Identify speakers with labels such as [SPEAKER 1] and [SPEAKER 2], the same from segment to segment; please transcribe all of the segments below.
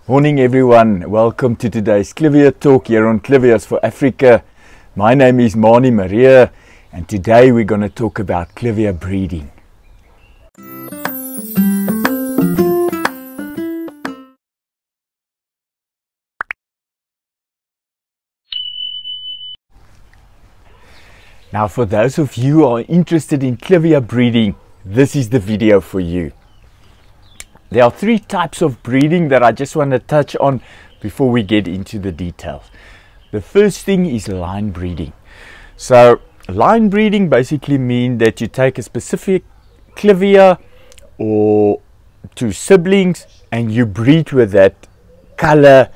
[SPEAKER 1] Morning everyone, welcome to today's Clivias talk here on Clivias for Africa. My name is Mani Maria and today we're going to talk about Clivia breeding. Now for those of you who are interested in Clivia breeding, this is the video for you. There are three types of breeding that I just want to touch on before we get into the details. The first thing is line breeding. So line breeding basically means that you take a specific Clivia or two siblings and you breed with that color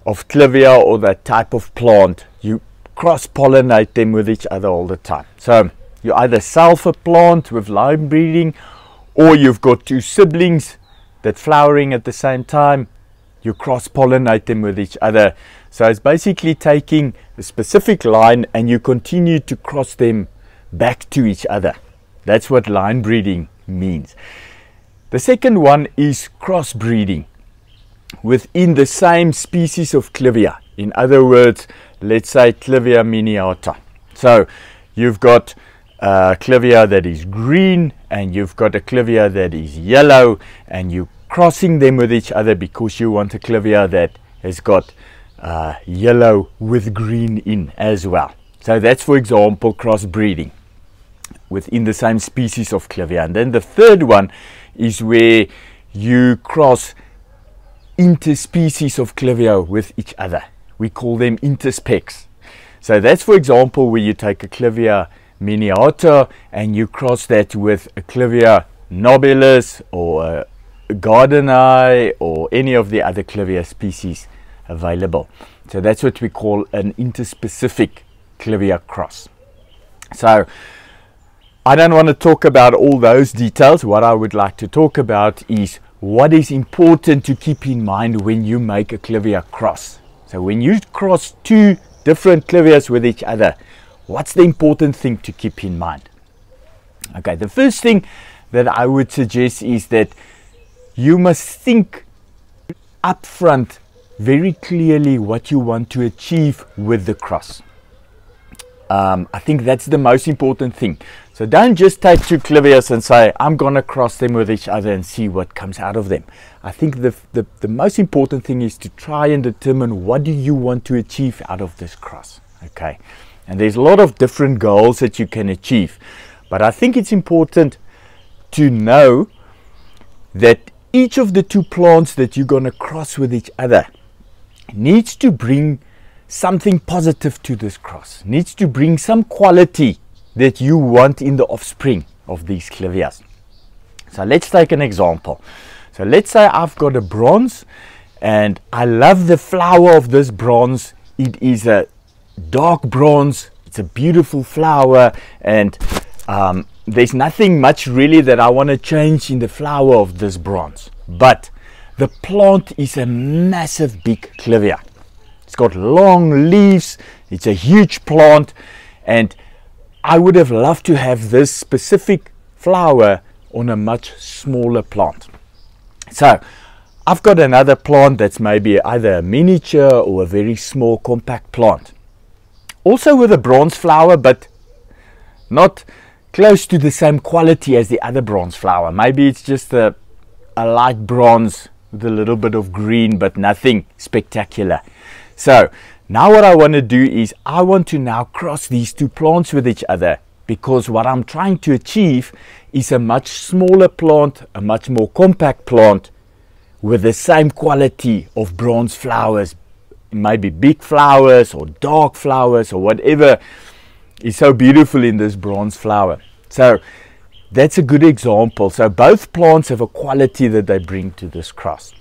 [SPEAKER 1] of Clivia or that type of plant. You cross-pollinate them with each other all the time. So you either self a plant with line breeding, or you've got two siblings that flowering at the same time. You cross-pollinate them with each other. So it's basically taking a specific line and you continue to cross them back to each other. That's what line breeding means. The second one is crossbreeding within the same species of Clivia. In other words, let's say Clivia miniata. So you've got a Clivia that is green and you've got a Clivia that is yellow, and you crossing them with each other because you want a Clivia that has got yellow with green in as well. So that's, for example, crossbreeding within the same species of Clivia. And then the third one is where you cross interspecies of Clivia with each other. We call them interspecs. So that's, for example, where you take a Clivia miniata and you cross that with a Clivia nobilis or a Gardeni or any of the other Clivia species available. So that's what we call an interspecific Clivia cross. So I don't want to talk about all those details. What I would like to talk about is what is important to keep in mind when you make a Clivia cross. So when you cross two different Clivias with each other, what's the important thing to keep in mind? Okay, the first thing that I would suggest is that you must think up front very clearly what you want to achieve with the cross. I think that's the most important thing. So don't just take two Clivias and say, I'm going to cross them with each other and see what comes out of them. I think the most important thing is to try and determine what do you want to achieve out of this cross. Okay, and there's a lot of different goals that you can achieve. But I think it's important to know that each of the two plants that you're going to cross with each other needs to bring something positive to this cross, needs to bring some quality that you want in the offspring of these Clivias. So let's take an example. So let's say I've got a bronze and I love the flower of this bronze. It is a dark bronze, it's a beautiful flower, and there's nothing much really that I want to change in the flower of this bronze. But the plant is a massive big Clivia. It's got long leaves, it's a huge plant, and I would have loved to have this specific flower on a much smaller plant. So I've got another plant that's maybe either a miniature or a very small compact plant. Also with a bronze flower, but not close to the same quality as the other bronze flower. Maybe it's just a light bronze with a little bit of green, but nothing spectacular. So now what I want to do is I want to now cross these two plants with each other, because what I'm trying to achieve is a much smaller plant, a much more compact plant with the same quality of bronze flowers, maybe big flowers or dark flowers or whatever is so beautiful in this bronze flower. So that's a good example. So both plants have a quality that they bring to this cross.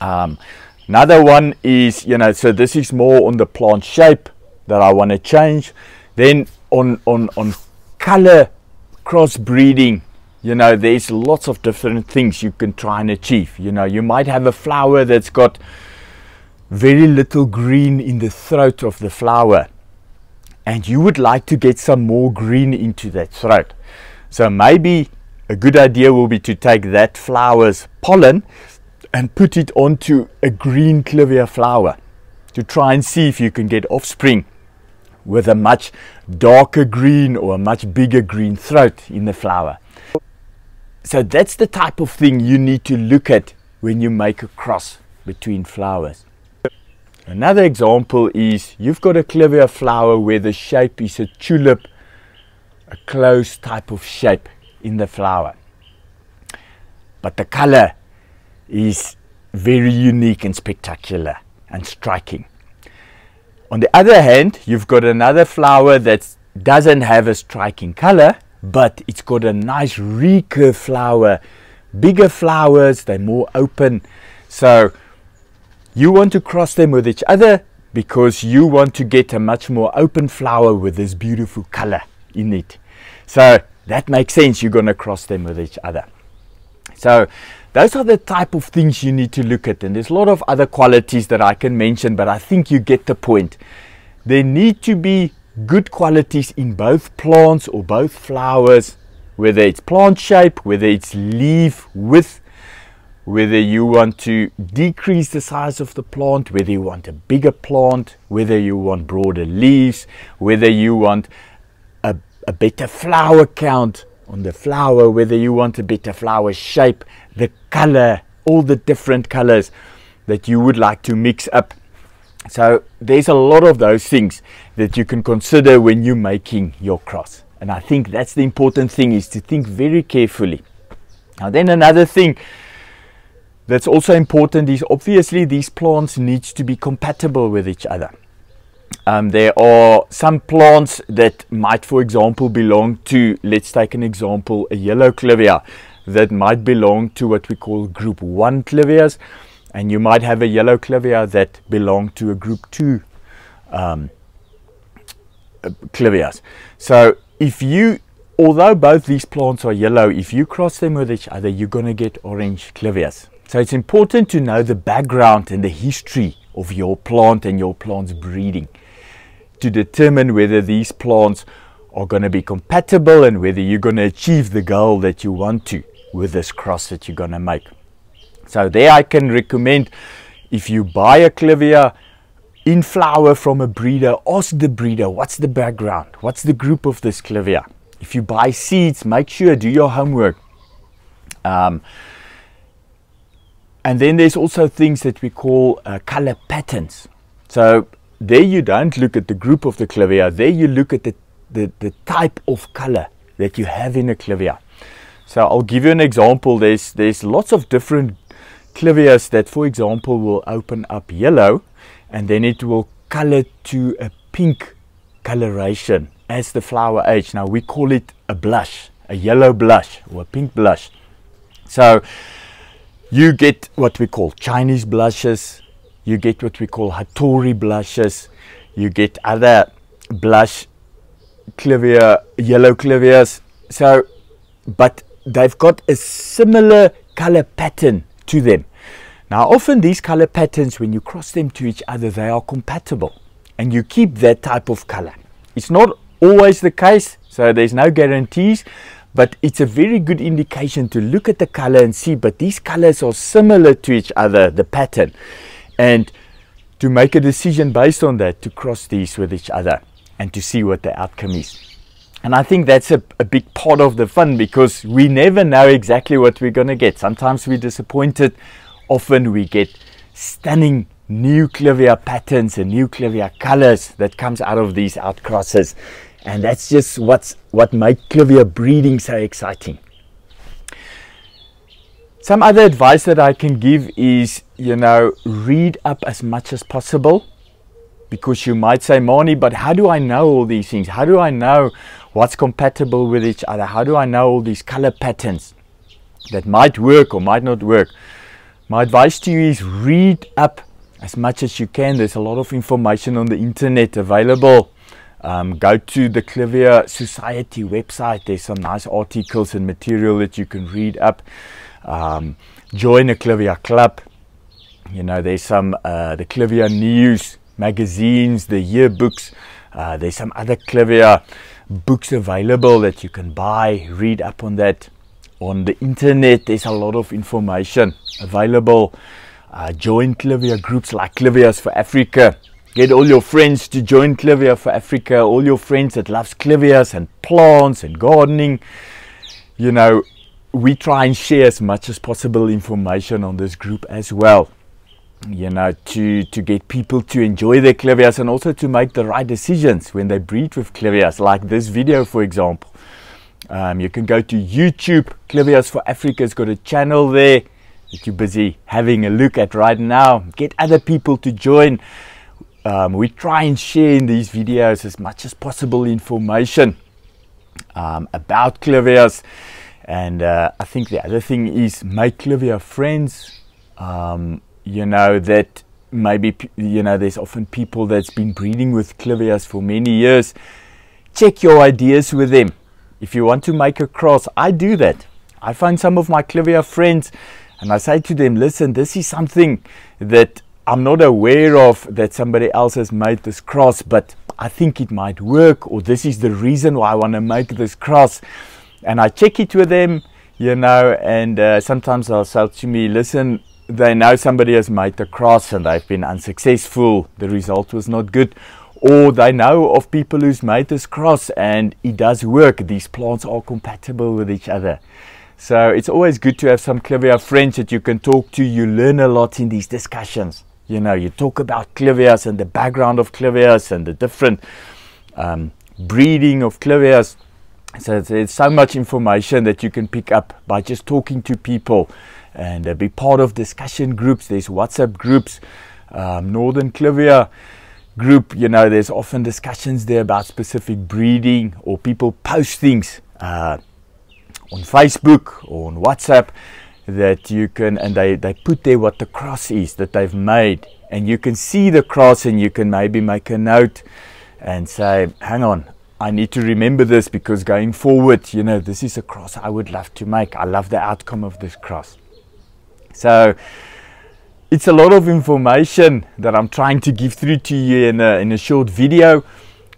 [SPEAKER 1] Another one is, so this is more on the plant shape that I want to change. Then on color crossbreeding, there's lots of different things you can try and achieve. You might have a flower that's got very little green in the throat of the flower, and you would like to get some more green into that throat. So maybe a good idea will be to take that flower's pollen and put it onto a green Clivia flower to try and see if you can get offspring with a much darker green or a much bigger green throat in the flower. So that's the type of thing you need to look at when you make a cross between flowers. Another example is you've got a Clivia flower where the shape is a tulip, a closed type of shape in the flower. But the color is very unique and spectacular and striking. On the other hand, you've got another flower that doesn't have a striking color, but it's got a nice recurve flower, bigger flowers, they're more open. So you want to cross them with each other because you want to get a much more open flower with this beautiful color in it. So that makes sense, you're going to cross them with each other. So those are the type of things you need to look at, and there's a lot of other qualities that I can mention, but I think you get the point. There need to be good qualities in both plants or both flowers, whether it's plant shape, whether it's leaf width, whether you want to decrease the size of the plant, whether you want a bigger plant, whether you want broader leaves, whether you want a better flower count on the flower, whether you want a better flower shape, the color, all the different colors that you would like to mix up. So there's a lot of those things that you can consider when you're making your cross. And I think that's the important thing, is to think very carefully. Now then, another thing that's also important is obviously these plants need to be compatible with each other. There are some plants that might, for example, belong to, let's take an example, a yellow Clivia that might belong to what we call group 1 Clivias, and you might have a yellow Clivia that belong to a group 2 Clivias. So if you, although both these plants are yellow, if you cross them with each other, you're going to get orange Clivias. So it's important to know the background and the history of your plant and your plant's breeding to determine whether these plants are going to be compatible and whether you're going to achieve the goal that you want to with this cross that you're going to make. So there I can recommend, if you buy a Clivia in flower from a breeder, ask the breeder, what's the background? What's the group of this Clivia? If you buy seeds, make sure, do your homework. And then there's also things that we call color patterns. So there you don't look at the group of the Clivia, there you look at the type of color that you have in a Clivia. So I'll give you an example. There's lots of different Clivias that, for example, will open up yellow and then it will color to a pink coloration as the flower ages. Now we call it a blush, a yellow blush or a pink blush. So you get what we call Chinese blushes, you get what we call Hattori blushes, you get other blush Clivia, yellow Clivias. So, but they've got a similar color pattern to them. Now often these color patterns, when you cross them to each other, they are compatible and you keep that type of color. It's not always the case, so there's no guarantees, but it's a very good indication to look at the color and see, but these colors are similar to each other, the pattern, and to make a decision based on that, to cross these with each other and to see what the outcome is. And I think that's a big part of the fun, because we never know exactly what we're going to get. Sometimes we're disappointed. Often we get stunning new Clivia patterns and new Clivia colors that comes out of these outcrosses. And that's just what makes Clivia breeding so exciting. Some other advice that I can give is, read up as much as possible. Because you might say, Mani, but how do I know all these things? How do I know what's compatible with each other? How do I know all these color patterns that might work or might not work? My advice to you is read up as much as you can. There's a lot of information on the internet available. Go to the Clivia Society website. There's some nice articles and material that you can read up. Join a Clivia club. There's some the Clivia news magazines, the yearbooks. There's some other Clivia books available that you can buy, read up on that. On the internet, there's a lot of information available. Join Clivia groups like Clivias for Africa. Get all your friends to join Clivia for Africa, all your friends that loves Clivias and plants and gardening. You know, we try and share as much as possible information on this group as well. You know, to get people to enjoy their Clivias and also to make the right decisions when they breed with Clivias, like this video, for example. You can go to YouTube. Clivias for Africa's got a channel there that you're busy having a look at right now. Get other people to join. We try and share in these videos as much as possible information about Clivias. And I think the other thing is make Clivia friends. You know, that maybe, you know, there's often people that's been breeding with Clivias for many years. Check your ideas with them. If you want to make a cross, I do that. I find some of my Clivia friends and I say to them, listen, this is something that I'm not aware of, that somebody else has made this cross, but I think it might work, or this is the reason why I want to make this cross. And I check it with them, you know, and sometimes they'll say to me, listen, they know somebody has made the cross and they've been unsuccessful, the result was not good, or they know of people who's made this cross and it does work, these plants are compatible with each other. So it's always good to have some Clivia friends that you can talk to. You learn a lot in these discussions. You know, you talk about Clivias and the background of Clivias and the different breeding of Clivias. So there's so much information that you can pick up by just talking to people and be part of discussion groups. There's WhatsApp groups, Northern Clivia group, you know, there's often discussions there about specific breeding, or people post things on Facebook or on WhatsApp that you can, and they put there what the cross is that they've made, and you can see the cross and you can maybe make a note and say, hang on, I need to remember this because going forward, you know, this is a cross I would love to make. I love the outcome of this cross. So it's a lot of information that I'm trying to give through to you in a short video,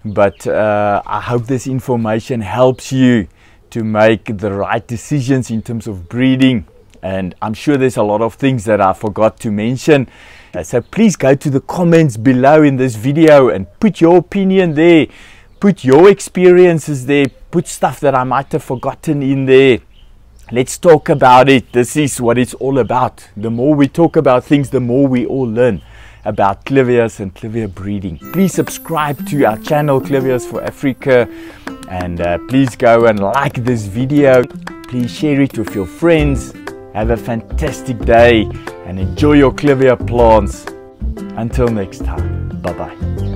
[SPEAKER 1] but I hope this information helps you to make the right decisions in terms of breeding. And I'm sure there's a lot of things that I forgot to mention. So please go to the comments below in this video and put your opinion there. Put your experiences there. Put stuff that I might have forgotten in there. Let's talk about it. This is what it's all about. The more we talk about things, the more we all learn about Clivias and Clivia breeding. Please subscribe to our channel, Clivias for Africa. And please go and like this video. Please share it with your friends. Have a fantastic day and enjoy your Clivia plants. Until next time, bye-bye.